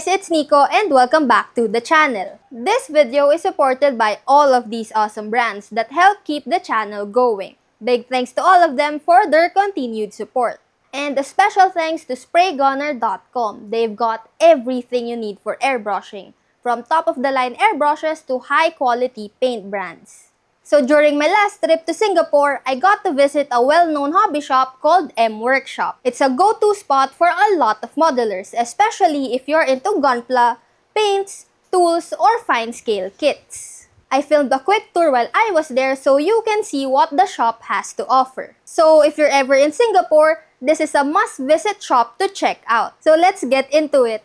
it's Nico and welcome back to the channel. This video is supported by all of these awesome brands that help keep the channel going. Big thanks to all of them for their continued support. And a special thanks to spraygunner.com. They've got everything you need for airbrushing, from top-of-the-line airbrushes to high-quality paint brands. So during my last trip to Singapore, I got to visit a well-known hobby shop called M Workshop. It's a go-to spot for a lot of modelers, especially if you're into gunpla, paints, tools, or fine-scale kits. I filmed a quick tour while I was there so you can see what the shop has to offer. So if you're ever in Singapore, this is a must-visit shop to check out. So let's get into it.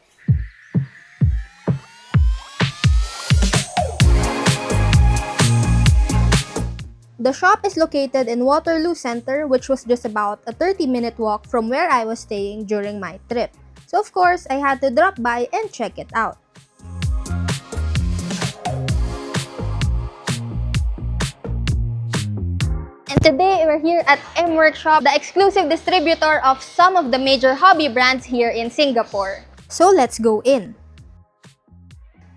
The shop is located in Waterloo Center, which was just about a 30-minute walk from where I was staying during my trip. So of course, I had to drop by and check it out. And today, we're here at M Workshop, the exclusive distributor of some of the major hobby brands here in Singapore. So let's go in.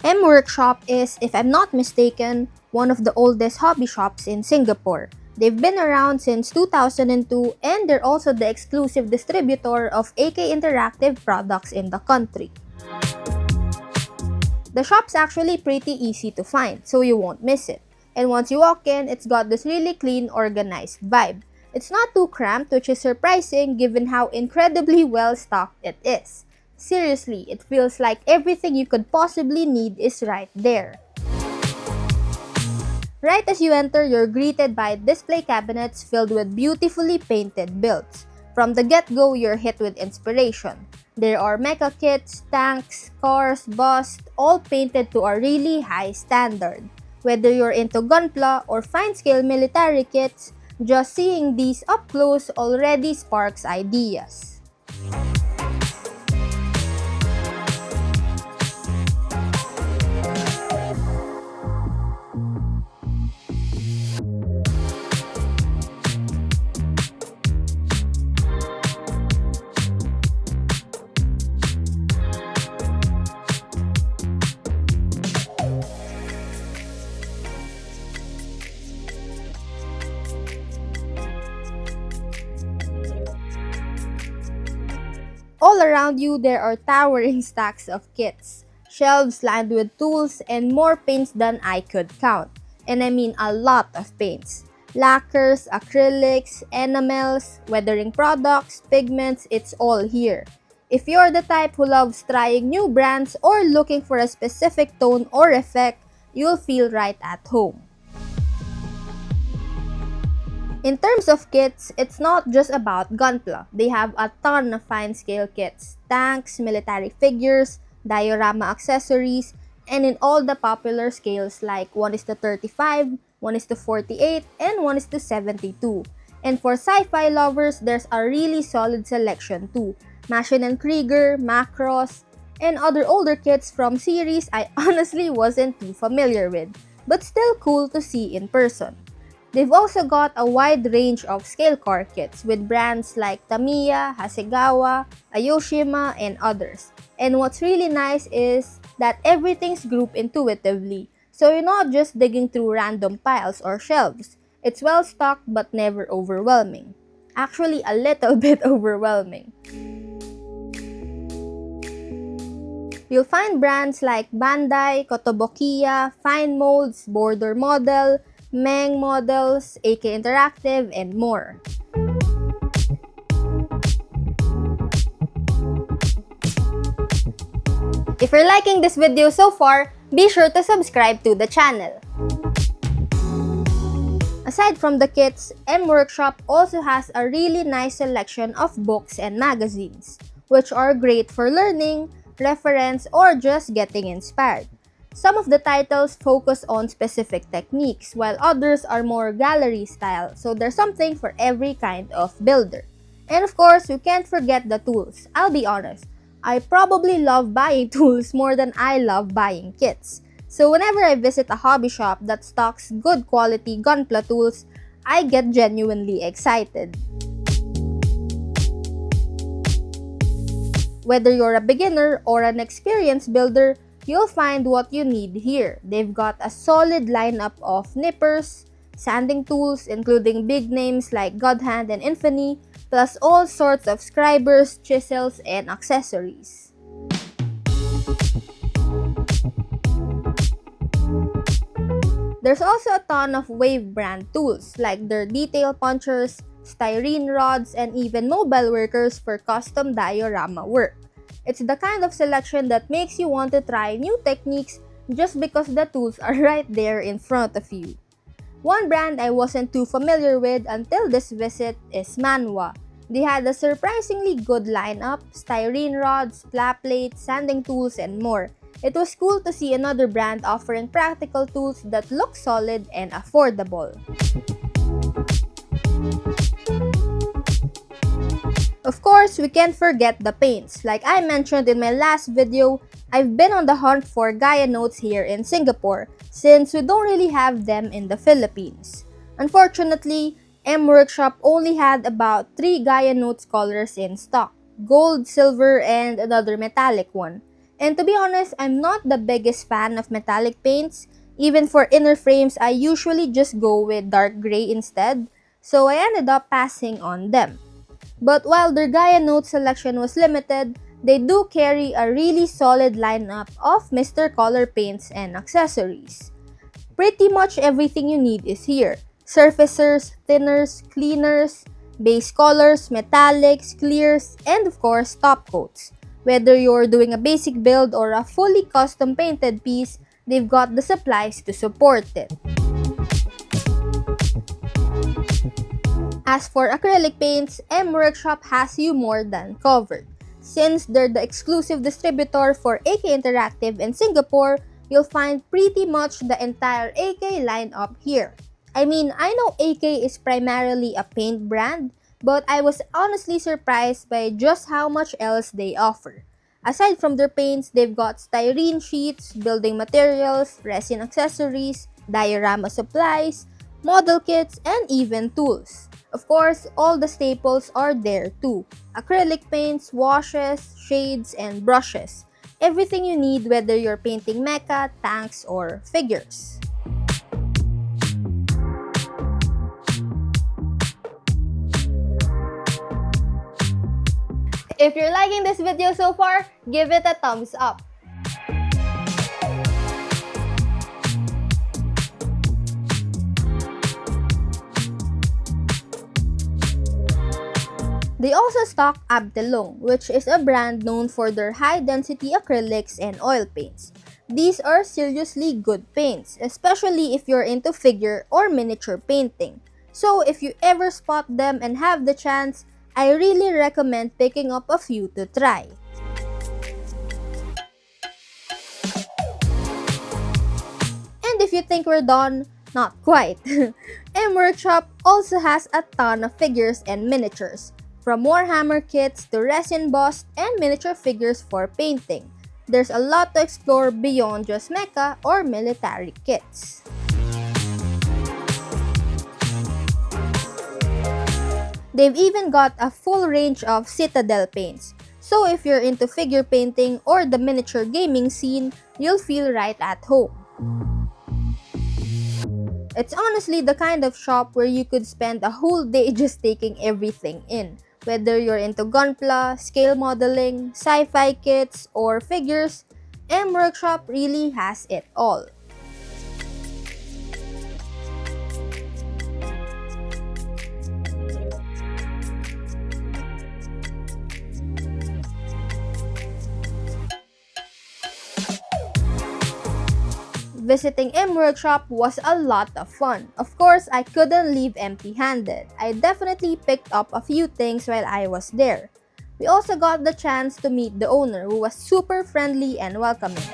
M Workshop is, if I'm not mistaken, one of the oldest hobby shops in Singapore. They've been around since 2002 and they're also the exclusive distributor of AK Interactive products in the country. The shop's actually pretty easy to find, so you won't miss it. And once you walk in, it's got this really clean, organized vibe. It's not too cramped, which is surprising given how incredibly well stocked it is. Seriously, it feels like everything you could possibly need is right there. Right as you enter, you're greeted by display cabinets filled with beautifully painted builds. From the get-go, you're hit with inspiration. There are mecha kits, tanks, cars, busts, all painted to a really high standard. Whether you're into gunpla or fine-scale military kits, just seeing these up close already sparks ideas. All around you, there are towering stacks of kits, shelves lined with tools, and more paints than I could count. And I mean a lot of paints. Lacquers, acrylics, enamels, weathering products, pigments, it's all here. If you're the type who loves trying new brands or looking for a specific tone or effect, you'll feel right at home. In terms of kits, it's not just about gunpla. They have a ton of fine-scale kits, tanks, military figures, diorama accessories, and in all the popular scales like 1:35, 1:48, and 1:72. And for sci-fi lovers, there's a really solid selection too. Machin and Krieger, Macross, and other older kits from series I honestly wasn't too familiar with, but still cool to see in person. They've also got a wide range of scale car kits with brands like Tamiya, Hasegawa, Ayoshima, and others. And what's really nice is that everything's grouped intuitively, so you're not just digging through random piles or shelves. It's well stocked but never overwhelming. Actually, a little bit overwhelming. You'll find brands like Bandai, Kotobukiya, Fine Molds, Border Model, Meng models, AK Interactive, and more. If you're liking this video so far, be sure to subscribe to the channel. Aside from the kits, M Workshop also has a really nice selection of books and magazines, which are great for learning, reference, or just getting inspired. Some of the titles focus on specific techniques, while others are more gallery style, so there's something for every kind of builder. And of course, you can't forget the tools. I'll be honest, I probably love buying tools more than I love buying kits. So whenever I visit a hobby shop that stocks good quality gunpla tools, I get genuinely excited. Whether you're a beginner or an experienced builder, you'll find what you need here. They've got a solid lineup of nippers, sanding tools, including big names like Godhand and Infamy, plus all sorts of scribers, chisels, and accessories. There's also a ton of Wave brand tools like their detail punchers, styrene rods, and even mobile workers for custom diorama work. It's the kind of selection that makes you want to try new techniques just because the tools are right there in front of you. One brand I wasn't too familiar with until this visit is Manhwa. They had a surprisingly good lineup: styrene rods, flat plates, sanding tools, and more. It was cool to see another brand offering practical tools that look solid and affordable. Of course, we can't forget the paints. Like I mentioned in my last video, I've been on the hunt for Gaia notes here in Singapore since we don't really have them in the Philippines. Unfortunately, M Workshop only had about 3 Gaia notes colors in stock: gold, silver, and another metallic one. And to be honest, I'm not the biggest fan of metallic paints. Even for inner frames, I usually just go with dark gray instead, so I ended up passing on them. But while their Gaia Note selection was limited, they do carry a really solid lineup of Mr. Color paints and accessories. Pretty much everything you need is here: surfacers, thinners, cleaners, base colors, metallics, clears, and of course top coats. Whether you're doing a basic build or a fully custom painted piece, they've got the supplies to support it. As for acrylic paints, M Workshop has you more than covered. Since they're the exclusive distributor for AK Interactive in Singapore, you'll find pretty much the entire AK lineup here. I mean, I know AK is primarily a paint brand, but I was honestly surprised by just how much else they offer. Aside from their paints, they've got styrene sheets, building materials, resin accessories, diorama supplies, model kits, and even tools. Of course, all the staples are there too: acrylic paints, washes, shades, and brushes. Everything you need whether you're painting mecha, tanks, or figures. If you're liking this video so far, give it a thumbs up. They also stock Abdelong, which is a brand known for their high-density acrylics and oil paints. These are seriously good paints, especially if you're into figure or miniature painting. So if you ever spot them and have the chance, I really recommend picking up a few to try. And if you think we're done, not quite. M Workshop also has a ton of figures and miniatures, from Warhammer kits to resin bust and miniature figures for painting. There's a lot to explore beyond just mecha or military kits. They've even got a full range of Citadel paints, so if you're into figure painting or the miniature gaming scene, you'll feel right at home. It's honestly the kind of shop where you could spend a whole day just taking everything in. Whether you're into Gunpla, scale modeling, sci-fi kits, or figures, M Workshop really has it all. Visiting M Workshop was a lot of fun. Of course, I couldn't leave empty-handed. I definitely picked up a few things while I was there. We also got the chance to meet the owner, who was super friendly and welcoming.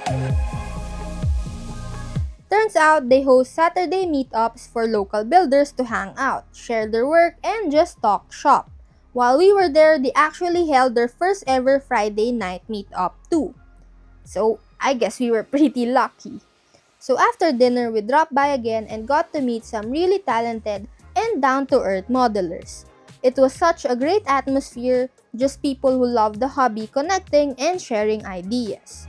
Turns out they host Saturday meetups for local builders to hang out, share their work, and just talk shop. While we were there, they actually held their first ever Friday night meetup too. So I guess we were pretty lucky. So after dinner, we dropped by again and got to meet some really talented and down-to-earth modelers. It was such a great atmosphere, just people who love the hobby connecting and sharing ideas.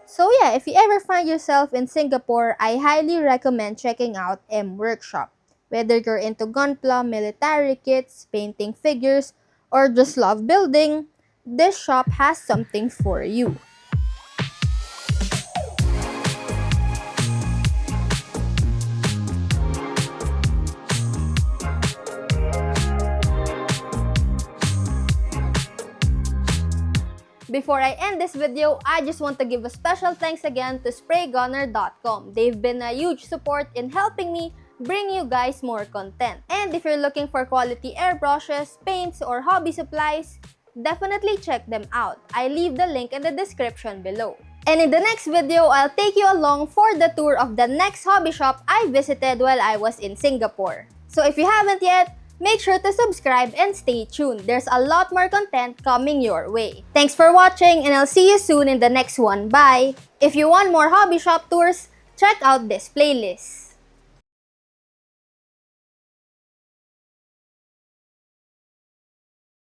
So yeah, if you ever find yourself in Singapore, I highly recommend checking out M Workshop. Whether you're into Gunpla, military kits, painting figures, or just love building, this shop has something for you. Before I end this video, I just want to give a special thanks again to spraygunner.com. They've been a huge support in helping me bring you guys more content. And if you're looking for quality airbrushes, paints, or hobby supplies, definitely check them out. I leave the link in the description below. And in the next video, I'll take you along for the tour of the next hobby shop I visited while I was in Singapore. So if you haven't yet, make sure to subscribe and stay tuned. There's a lot more content coming your way. Thanks for watching, and I'll see you soon in the next one. Bye! If you want more hobby shop tours, check out this playlist.